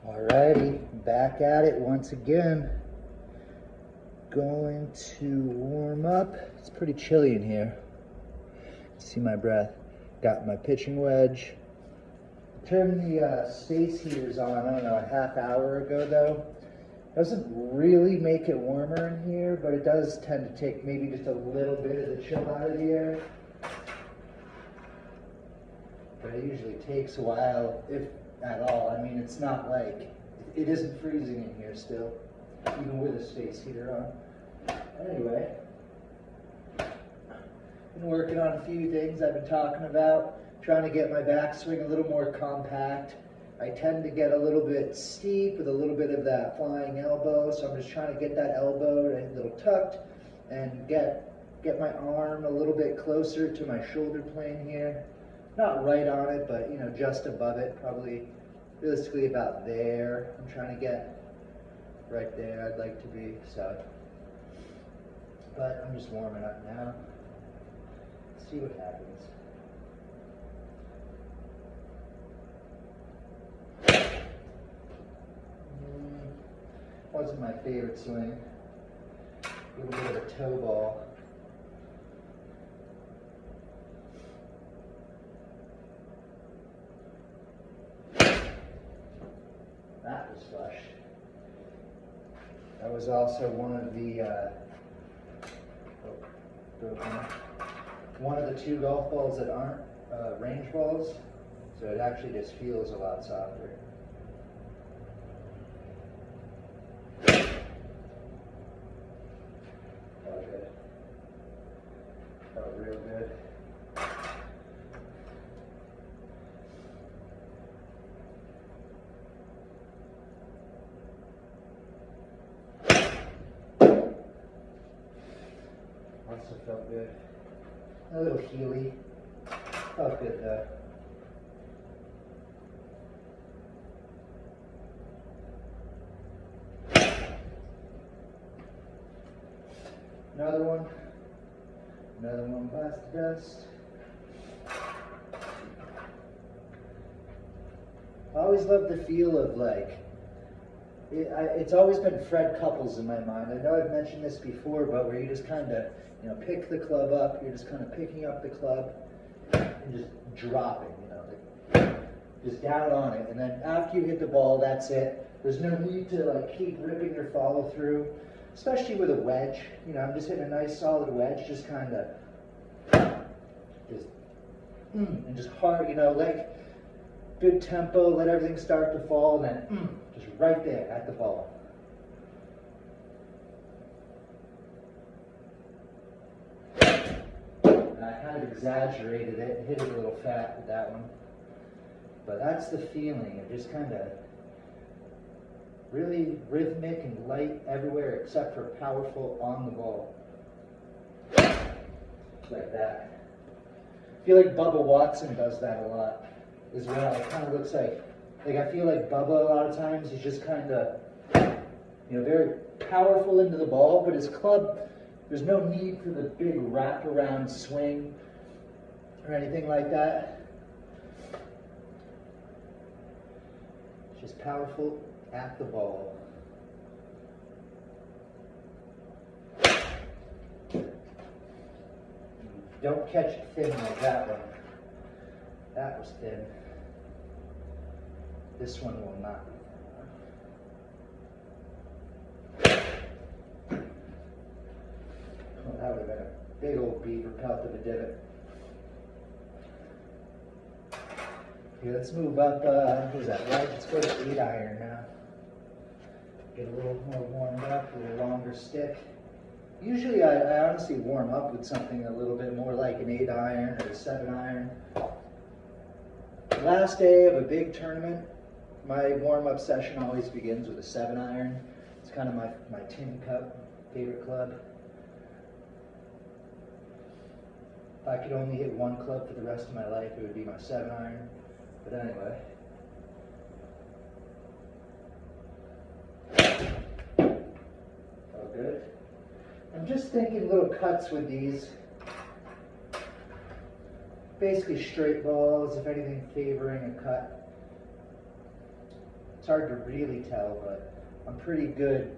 Alrighty, back at it once again. Going to warm up. It's pretty chilly in here. See my breath. Got my pitching wedge. Turned the space heaters on, I don't know, a half hour ago though. Doesn't really make it warmer in here, but it does tend to take maybe just a little bit of the chill out of the air. But it usually takes a while, if at all. I mean, it's not like, it isn't freezing in here still, even with a space heater on. Anyway, been working on a few things I've been talking about, trying to get my backswing a little more compact. I tend to get a little bit steep with a little bit of that flying elbow, so I'm just trying to get that elbow a little tucked and get my arm a little bit closer to my shoulder plane here. Not right on it, but you know, just above it, probably realistically about there. I'm trying to get right there I'd like to be, so. But I'm just warming up now. See what happens. Wasn't my favorite swing. A little bit of a toe ball. That was flush. That was also one of the one of the two golf balls that aren't range balls, so it actually just feels a lot softer. Felt good. Felt real good. Also felt good. A little heely. Felt good though. Another one. Another one bites the dust. I always love the feel of like, it's always been Fred Couples in my mind. I know I've mentioned this before, but where you just kind of, you know, pick the club up, you're just kind of picking up the club and just dropping, you know, like just down on it. And then after you hit the ball, that's it. There's no need to like keep ripping your follow through, especially with a wedge. You know, I'm just hitting a nice solid wedge, just kind of, and just hard, you know, like good tempo, let everything start to fall, and then just right there at the ball. And I kind of exaggerated it, hit it a little fat with that one. But that's the feeling of just kind of really rhythmic and light everywhere except for powerful on the ball. Like that. I feel like Bubba Watson does that a lot as well. It kind of looks like I feel like Bubba a lot of times he's just kind of, you know, very powerful into the ball, but his club, there's no need for the big wraparound swing or anything like that. It's just powerful at the ball. Don't catch it thin like that one. That was thin. This one will not be thin. Well, that would have been a big old beaver pelt of a divot. Okay, let's move up, what is that, right? Let's go to 8 iron now. Get a little more warmed up, a little longer stick. Usually I honestly warm up with something a little bit more like an 8 iron or a 7 iron. Last day of a big tournament, my warm-up session always begins with a 7 iron. It's kind of my tin cup favorite club. If I could only hit one club for the rest of my life, it would be my 7 iron. But anyway. Oh, good. I'm just thinking little cuts with these. Basically straight balls, if anything favoring a cut. It's hard to really tell, but I'm pretty good.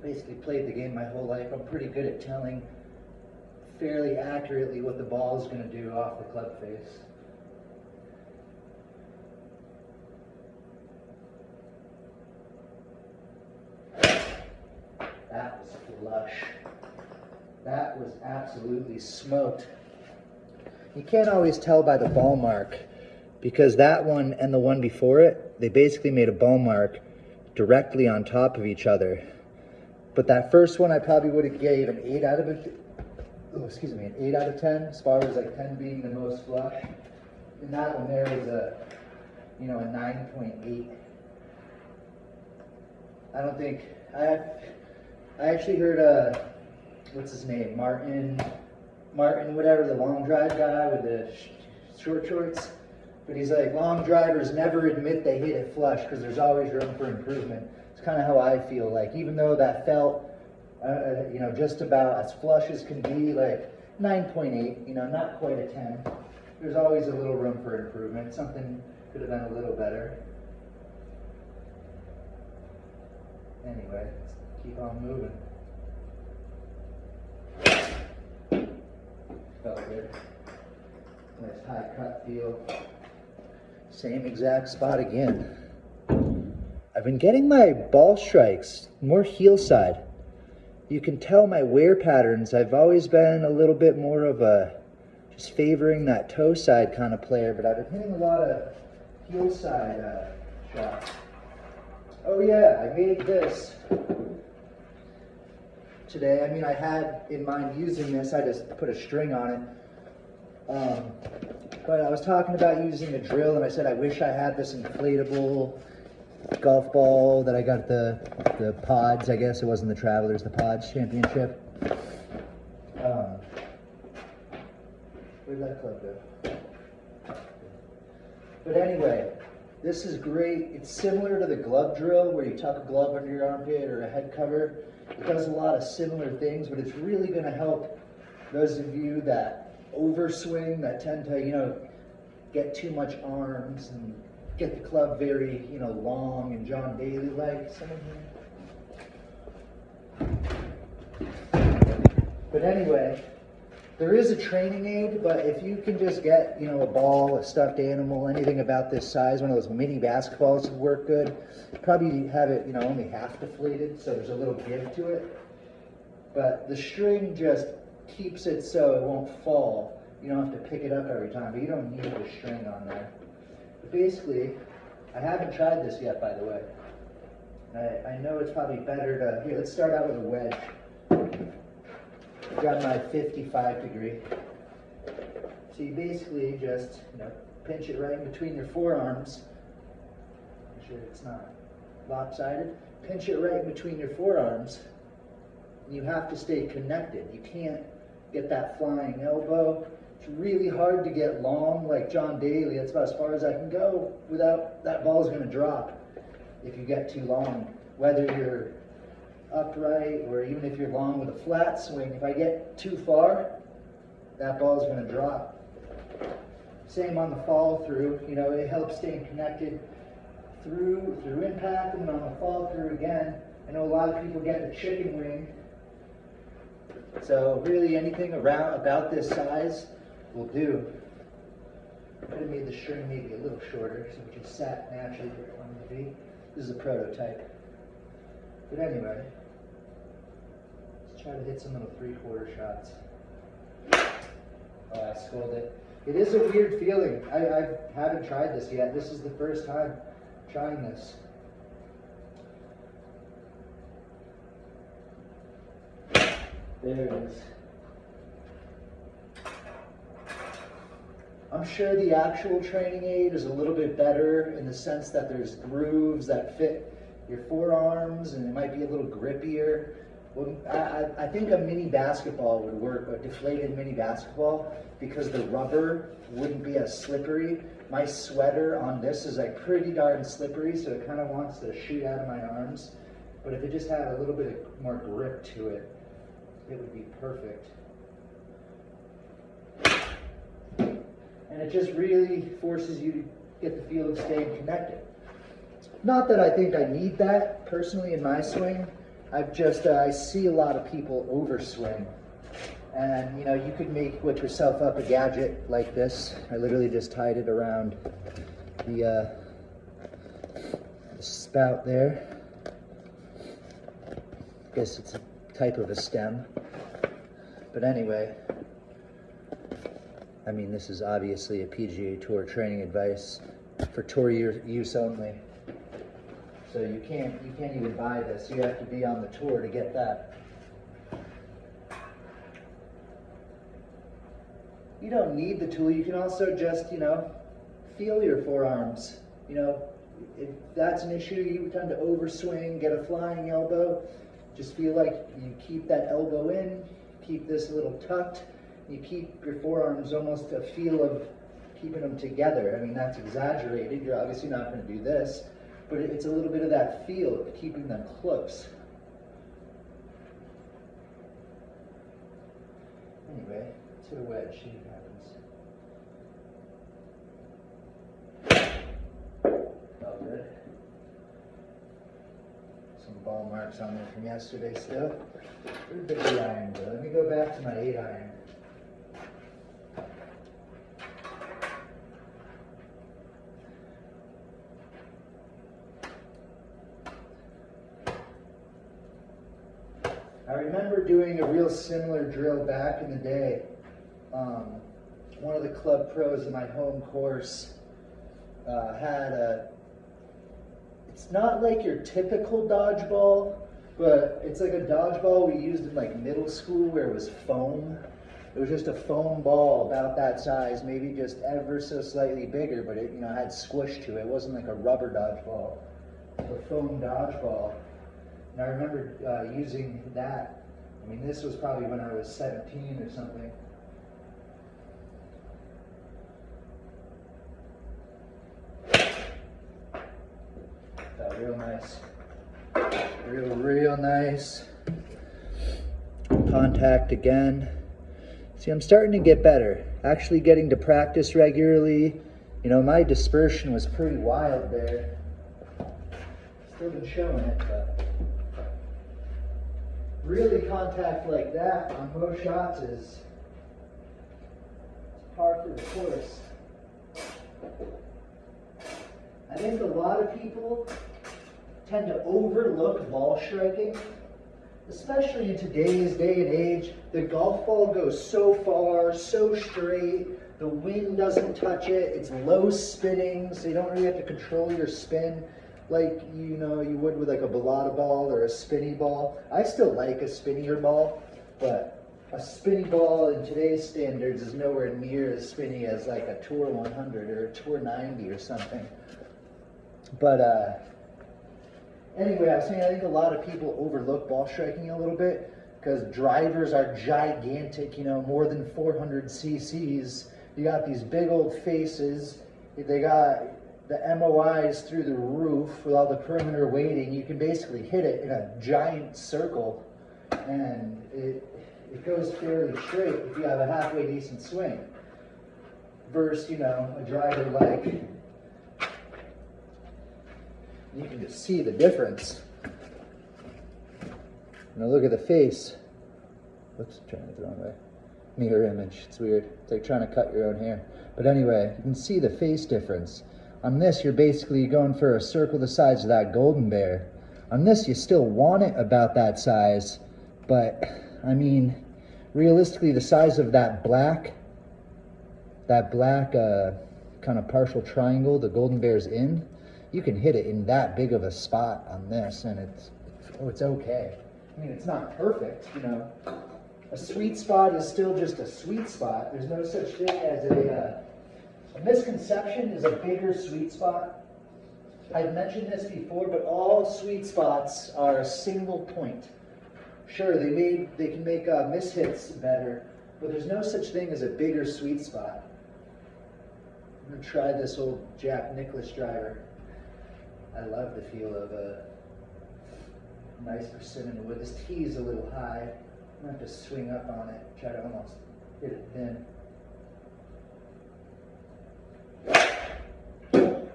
Basically played the game my whole life. I'm pretty good at telling fairly accurately what the ball is going to do off the club face. That was flush. That was absolutely smoked. You can't always tell by the ball mark, because that one and the one before it, they basically made a ball mark directly on top of each other. But that first one I probably would have gave an 8 out of it. Oh, excuse me, an 8 out of 10, as far as like 10 being the most flush. And that one there was a, a 9.8. I don't think I actually heard what's his name, Martin, whatever, the long drive guy with the short shorts. But he's like, long drivers never admit they hit it flush because there's always room for improvement. It's kind of how I feel. Like, even though that felt, just about as flush as can be, like 9.8, not quite a 10. There's always a little room for improvement. Something could have been a little better. Anyway, let's keep on moving. Felt good. Nice high cut feel. Same exact spot again. I've been getting my ball strikes more heel side. You can tell my wear patterns. I've always been a little bit more of a just favoring that toe side kind of player, but I've been hitting a lot of heel side shots. Oh yeah, I made this today. I mean, I had in mind using this. I just put a string on it. But I was talking about using a drill, and I said I wish I had this inflatable golf ball that I got at the Pods, I guess. It wasn't the Travelers, the Pods Championship. Where'd that club go? But anyway, this is great. It's similar to the glove drill where you tuck a glove under your armpit or a head cover. It does a lot of similar things, but it's really going to help those of you that overswing, that tend to, get too much arms and get the club very, long and John Daly-like. But anyway, there is a training aid, but if you can just get, a ball, a stuffed animal, anything about this size, one of those mini basketballs would work good. Probably have it, only half deflated, so there's a little give to it. But the string just keeps it so it won't fall. You don't have to pick it up every time, but you don't need the string on there. But basically, I haven't tried this yet, by the way. I know it's probably better to, here, let's start out with a wedge. I've got my 55 degree. So you basically just, pinch it right in between your forearms. Make sure it's not lopsided. Pinch it right in between your forearms. And you have to stay connected. You can't get that flying elbow. It's really hard to get long like John Daly. That's about as far as I can go without that ball's going to drop if you get too long. Whether you're upright or even if you're long with a flat swing, if I get too far, that ball's going to drop. Same on the fall through. It helps staying connected through impact, and on the fall through again. I know a lot of people get the chicken wing. So really anything about this size will do. Could have made the string maybe a little shorter so it could sat naturally where it wanted to be. This is a prototype. But anyway, let's try to hit some little 3/4 shots. Oh, I scolded it. It is a weird feeling. I haven't tried this yet. This is the first time trying this. There it is. I'm sure the actual training aid is a little bit better in the sense that there's grooves that fit your forearms and it might be a little grippier. Well, I think a mini basketball would work, a deflated mini basketball, because the rubber wouldn't be as slippery. My sweater on this is like pretty darn slippery, so it kind of wants to shoot out of my arms. But if it just had a little bit more grip to it, it would be perfect. And it just really forces you to get the feel of staying connected. Not that I think I need that personally in my swing. I see a lot of people overswing. And you know, you could whip yourself up a gadget like this. I literally just tied it around the spout there. I guess it's a type of a stem. But anyway, I mean, this is obviously a PGA Tour training advice for tour use only. So you can't even buy this. You have to be on the tour to get that. You don't need the tool. You can also just, you know, feel your forearms. You know, if that's an issue, you tend to overswing, get a flying elbow. Just feel like you keep that elbow in, keep this a little tucked. You keep your forearms almost a feel of keeping them together. I mean, that's exaggerated. You're obviously not going to do this, but it's a little bit of that feel of keeping them close. Anyway, to a wedge, see what happens. Felt good. Some ball marks on there from yesterday still. Pretty bit of the iron though. Let me go back to my 8 iron. I remember doing a real similar drill back in the day. One of the club pros in my home course had it's not like your typical dodgeball, but it's like a dodgeball we used in like middle school where it was foam. It was just a foam ball about that size, maybe just ever so slightly bigger, but it, you know, had squish to it. It wasn't like a rubber dodgeball, it was a foam dodgeball. And I remember using that. I mean, this was probably when I was 17 or something. Felt real nice. Real nice. Contact again. See, I'm starting to get better. Actually getting to practice regularly. You know, my dispersion was pretty wild there. Still been showing it, but really contact like that on most shots is par for the course. I think a lot of people tend to overlook ball striking, especially in today's day and age. The golf ball goes so far, so straight, the wind doesn't touch it, it's low spinning, so you don't really have to control your spin like you would with like a balata ball or a spinny ball. I still like a spinnier ball, but a spinny ball in today's standards is nowhere near as spinny as like a Tour 100 or a Tour 90 or something. But anyway, I was saying I think a lot of people overlook ball striking a little bit because drivers are gigantic, you know, more than 400 cc's. You got these big old faces. They got the MOIs through the roof with all the perimeter weighting. You can basically hit it in a giant circle and it goes fairly straight if you have a halfway decent swing. Versus, you know, a driver like, you can just see the difference. Now look at the face. Whoops, trying it the wrong way. Mirror image, it's weird. It's like trying to cut your own hair. But anyway, you can see the face difference. On this, you're basically going for a circle the size of that Golden Bear. On this, you still want it about that size, but I mean, realistically, the size of that black kind of partial triangle the Golden Bear's in, you can hit it in that big of a spot on this, and it's okay. I mean, it's not perfect, you know. A sweet spot is still just a sweet spot. There's no such thing as a misconception is a bigger sweet spot. I've mentioned this before, but all sweet spots are a single point. Sure, they can make mishits better, but there's no such thing as a bigger sweet spot. I'm gonna try this old Jack Nicklaus driver. I love the feel of a nice persimmon wood. This tee is a little high. I'm gonna have to swing up on it, try to almost hit it thin.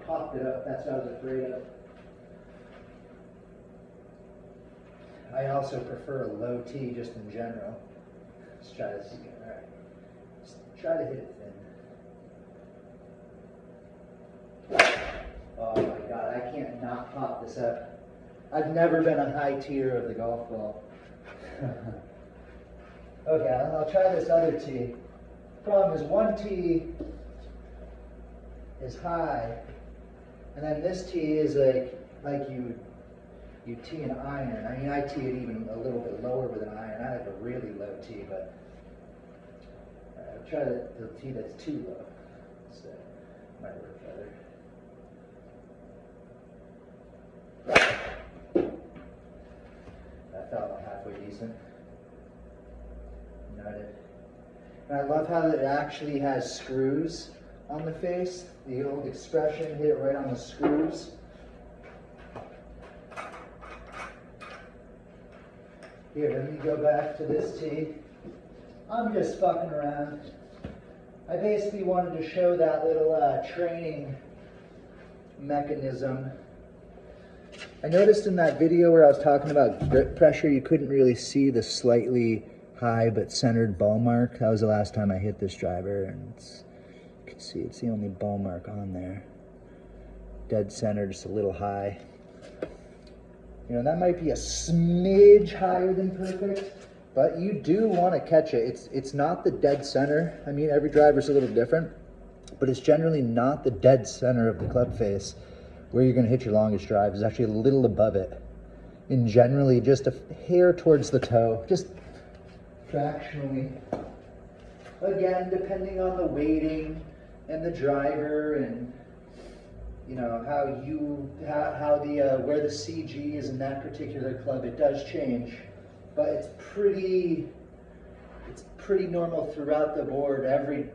Popped it up, that's what I was afraid of. I also prefer a low tee just in general. Let's try this again. All right. Just try to hit it thin. Oh my God, I can't not pop this up. I've never been a high tier of the golf ball. Okay, I'll try this other tee. Problem is one tee is high, and then this tee is like you tee an iron. I mean, I tee it even a little bit lower with an iron. I have a really low tee, but I'll try the tee that's too low. So might work better. That felt about halfway decent. Noted. And I love how it actually has screws on the face. The old expression, hit it right on the screws. Here, let me go back to this tee. I'm just fucking around. I basically wanted to show that little training mechanism. I noticed in that video where I was talking about grip pressure, you couldn't really see the slightly high but centered ball mark. That was the last time I hit this driver, and you can see it's the only ball mark on there. Dead center, just a little high. You know, that might be a smidge higher than perfect, but you do want to catch it. It's not the dead center. I mean, every driver's a little different, but it's generally not the dead center of the club face where you're going to hit your longest drive. It's actually a little above it, and generally just a hair towards the toe, just fractionally. Again, depending on the weighting and the driver, and you know how the where the CG is in that particular club, it does change, but it's pretty normal throughout the board. Every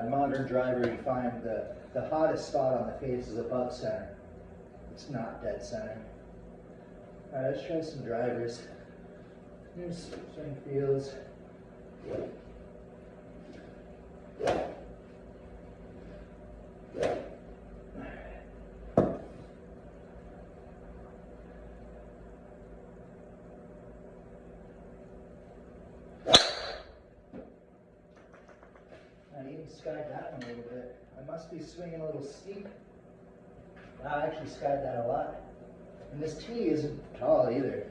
modern driver, you find the hottest spot on the face is above center. It's not dead center. All right, let's try some drivers. Here's swing fields. I even skied that one a little bit. I must be swinging a little steep. I actually skied that a lot. And this tee isn't tall either.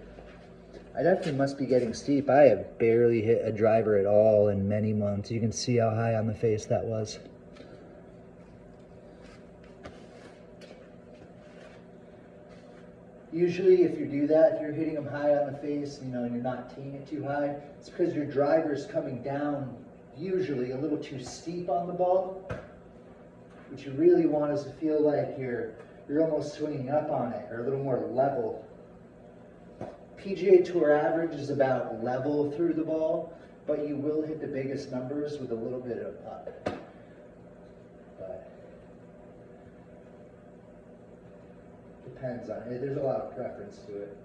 I definitely must be getting steep. I have barely hit a driver at all in many months. You can see how high on the face that was. Usually if you do that, if you're hitting them high on the face, you know, and you're not teeing it too high, it's because your driver's coming down usually a little too steep on the ball. What you really want is to feel like you're almost swinging up on it, or a little more level. PGA Tour average is about level through the ball, but you will hit the biggest numbers with a little bit of up. But depends on it. There's a lot of preference to it.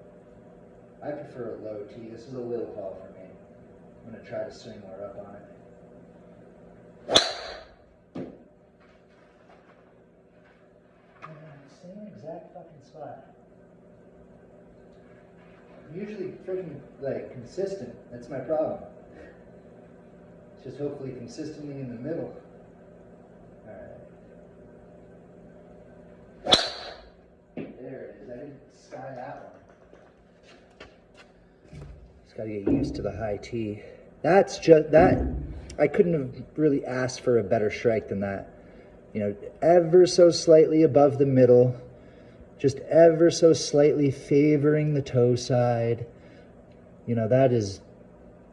I prefer a low tee. This is a little tall for me. I'm going to try to swing more up on it. Same exact fucking spot. I'm usually freaking like consistent. That's my problem. It's just hopefully consistently in the middle. Alright. There it is. I didn't sky that one. Just gotta get used to the high tee. That's just that. I couldn't have really asked for a better strike than that. You know, ever so slightly above the middle, just ever so slightly favoring the toe side. You know, that is,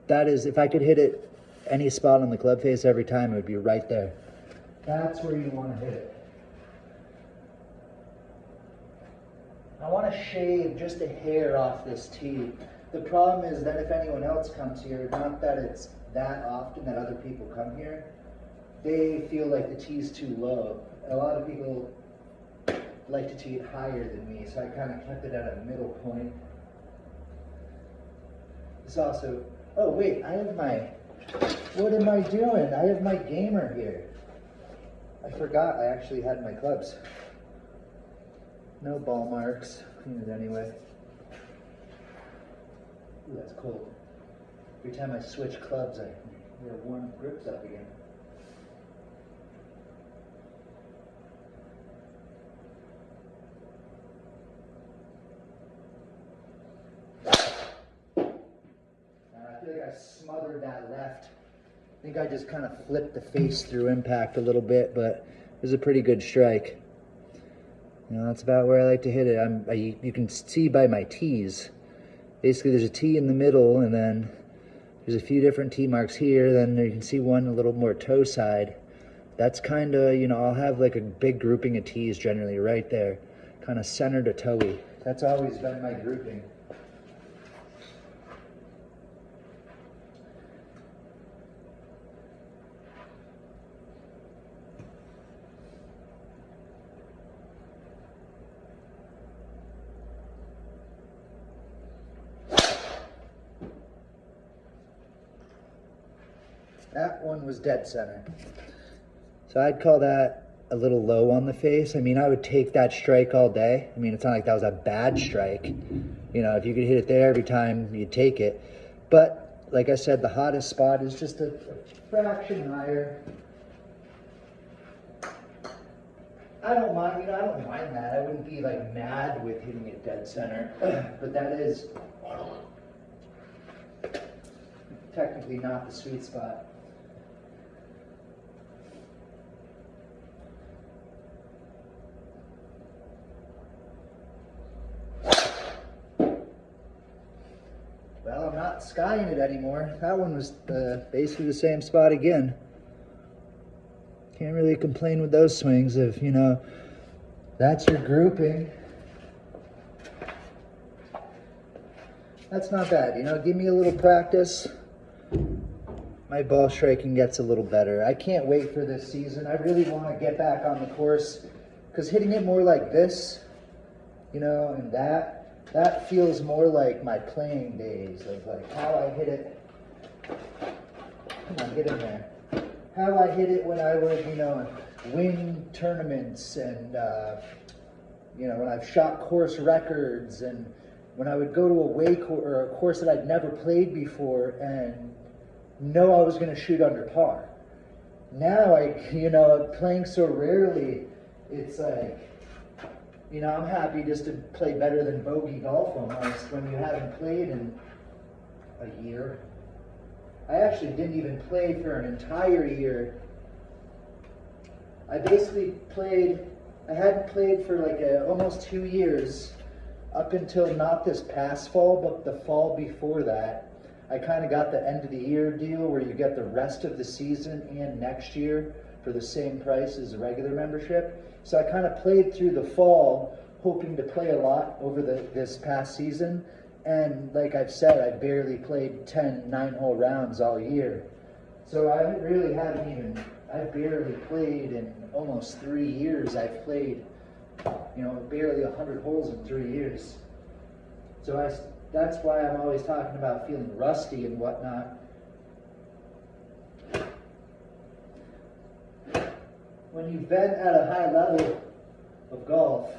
if I could hit it any spot on the club face every time, it would be right there. That's where you want to hit it. I want to shave just a hair off this tee. The problem is that if anyone else comes here, not that it's that often that other people come here, they feel like the tee's too low. A lot of people like to tee it higher than me, so I kind of kept it at a middle point. It's also, oh wait, I have my, what am I doing? I have my gamer here. I forgot I actually had my clubs. No ball marks, clean it anyway. Ooh, that's cold. Every time I switch clubs, I warm grips up again. I feel like I smothered that left. I think I just kind of flipped the face through impact a little bit, but it was a pretty good strike. You know, that's about where I like to hit it. You can see by my tees. Basically, there's a tee in the middle, and then there's a few different tee marks here. Then you can see one a little more toe side. That's kind of, you know, I'll have like a big grouping of tees generally right there, kind of center to toey. That's always been my grouping. That one was dead center. So I'd call that a little low on the face. I mean, I would take that strike all day. I mean, it's not like that was a bad strike. You know, if you could hit it there every time, you'd take it. But like I said, the hottest spot is just a fraction higher. I don't mind, you know, I don't mind that. I wouldn't be like mad with hitting it dead center, but that is technically not the sweet spot. Well, I'm not skying it anymore. That one was basically the same spot again. Can't really complain with those swings if, you know, that's your grouping. That's not bad, you know, give me a little practice. My ball striking gets a little better. I can't wait for this season. I really want to get back on the course because hitting it more like this, you know, and that feels more like my playing days of like how I hit it. Come on, get in there. How I hit it when I would, you know, win tournaments and, you know, when I've shot course records and when I would go to a course that I'd never played before and know I was going to shoot under par. Now, you know, playing so rarely, it's like, you know, I'm happy just to play better than bogey golf almost when you haven't played in a year. I actually didn't even play for an entire year. I basically I hadn't played for like almost 2 years up until not this past fall, but the fall before that. I kind of got the end of the year deal where you get the rest of the season and next year for the same price as a regular membership. So I kind of played through the fall, hoping to play a lot over this past season. And like I've said, I barely played 10 9-hole rounds all year. So I barely played in almost 3 years. I've played, you know, barely 100 holes in 3 years. So that's why I'm always talking about feeling rusty and whatnot. When you've been at a high level of golf,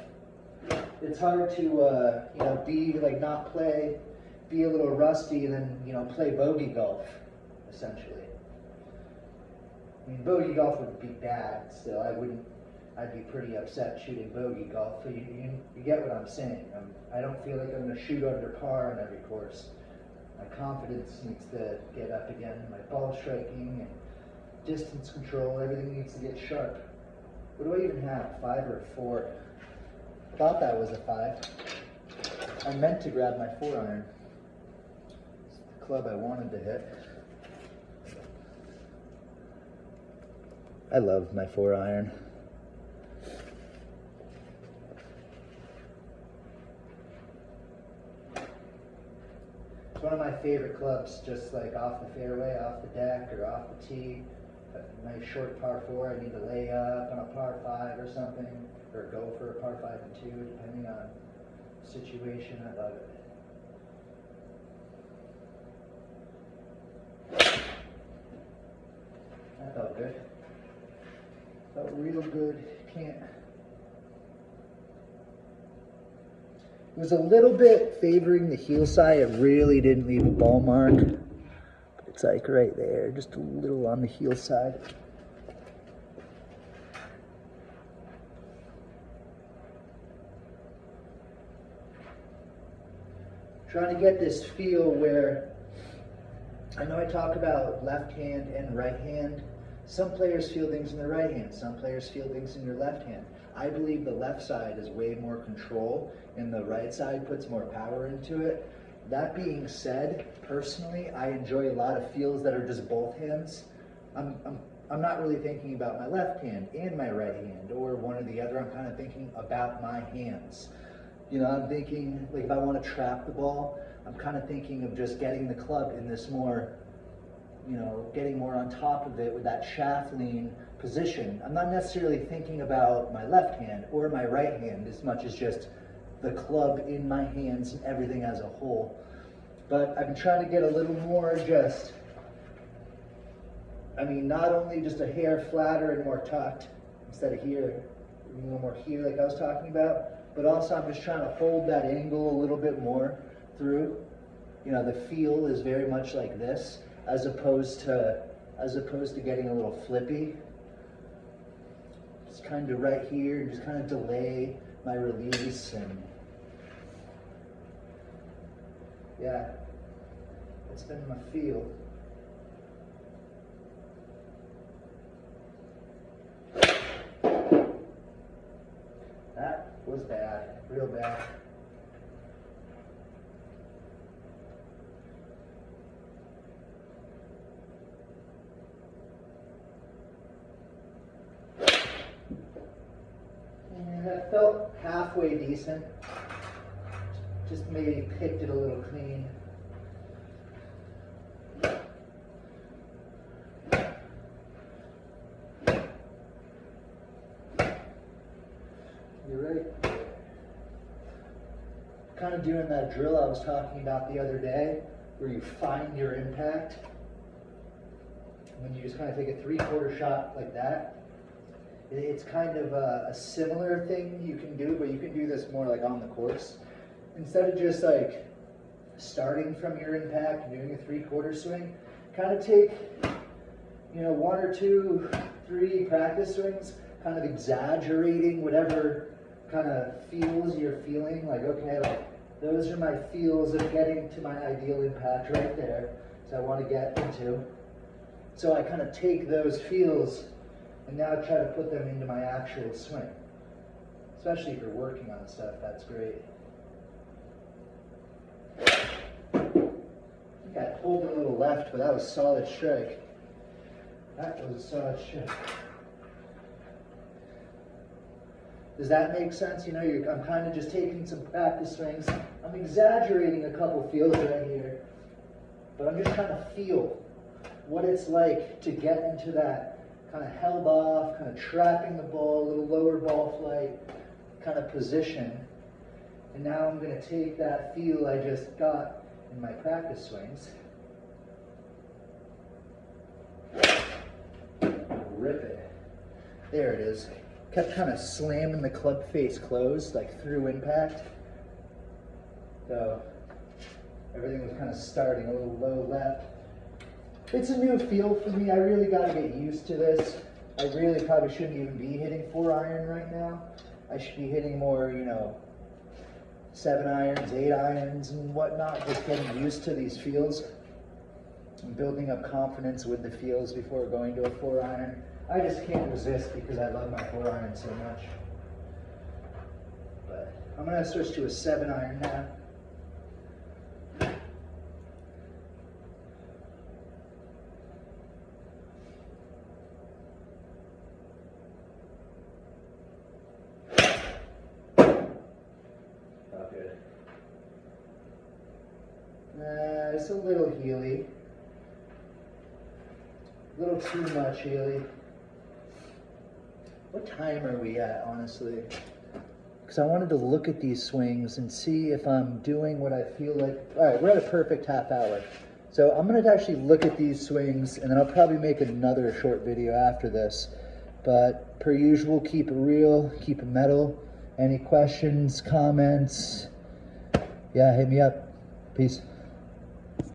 it's hard to, you know, not play, be a little rusty, and then, you know, play bogey golf, essentially. I mean, bogey golf would be bad, so I'd be pretty upset shooting bogey golf. So you get what I'm saying. I don't feel like I'm going to shoot under par on every course. My confidence needs to get up again. My ball striking and distance control, everything needs to get sharp. What do I even have, 5 or 4? I thought that was a 5. I meant to grab my 4-iron. It's the club I wanted to hit. I love my 4-iron. It's one of my favorite clubs, just like off the fairway, off the deck, or off the tee. A nice short par 4, I need to lay up on a par 5 or something, or go for a par 5 and 2, depending on the situation. I love it. That felt good. Felt real good. It was a little bit favoring the heel side. It really didn't leave a ball mark. But it's like right there, just a little on the heel side. Trying to get this feel where, I know I talk about left hand and right hand. Some players feel things in their right hand, some players feel things in your left hand. I believe the left side is way more control and the right side puts more power into it. That being said, personally, I enjoy a lot of feels that are just both hands. I'm not really thinking about my left hand and my right hand or one or the other. I'm kind of thinking about my hands. You know, I'm thinking, like if I want to trap the ball, I'm kind of thinking of just getting the club in this more, you know, getting more on top of it with that shaft lean position. I'm not necessarily thinking about my left hand or my right hand as much as just the club in my hands and everything as a whole. But I've been trying to get a little more just, I mean, not only just a hair flatter and more tucked instead of here, a little more here like I was talking about, but also I'm just trying to hold that angle a little bit more through. You know, the feel is very much like this, as opposed to getting a little flippy. Just kind of right here, just kind of delay my release, and yeah, it's been my feel. That was bad, real bad. And that felt halfway decent. Just maybe picked it a little clean. You're right. Kind of doing that drill I was talking about the other day, where you find your impact. When you just kind of take a 3/4 shot like that. It's kind of a similar thing you can do, but you can do this more like on the course. Instead of just like starting from your impact and doing a 3/4 swing, kind of take, you know, 1 or 2, 3 practice swings, kind of exaggerating whatever kind of feels you're feeling. Like, okay, like those are my feels of getting to my ideal impact right there. So I want to get into. So I kind of take those feels and now try to put them into my actual swing. Especially if you're working on stuff, that's great. I think I pulled a little left, but that was a solid strike. That was a solid strike. Does that make sense? You know, I'm kind of just taking some practice swings. I'm exaggerating a couple feels right here, but I'm just trying to feel what it's like to get into that kind of held off, kind of trapping the ball, a little lower ball flight kind of position. And now I'm going to take that feel I just got in my practice swings, rip it. There it is. Kept kind of slamming the club face closed, like through impact. So everything was kind of starting a little low left. It's a new feel for me. I really got to get used to this. I really probably shouldn't even be hitting 4-iron right now. I should be hitting more, you know, 7-irons, 8-irons and whatnot, just getting used to these feels and building up confidence with the feels before going to a 4-iron. I just can't resist because I love my 4-iron so much. But I'm going to switch to a 7-iron now. It's a little heely. A little too much heely. What time are we at, honestly? Because I wanted to look at these swings and see if I'm doing what I feel like. All right, we're at a perfect half hour. So I'm going to actually look at these swings, and then I'll probably make another short video after this. But per usual, keep it real, keep it metal. Any questions, comments, Yeah, hit me up. Peace.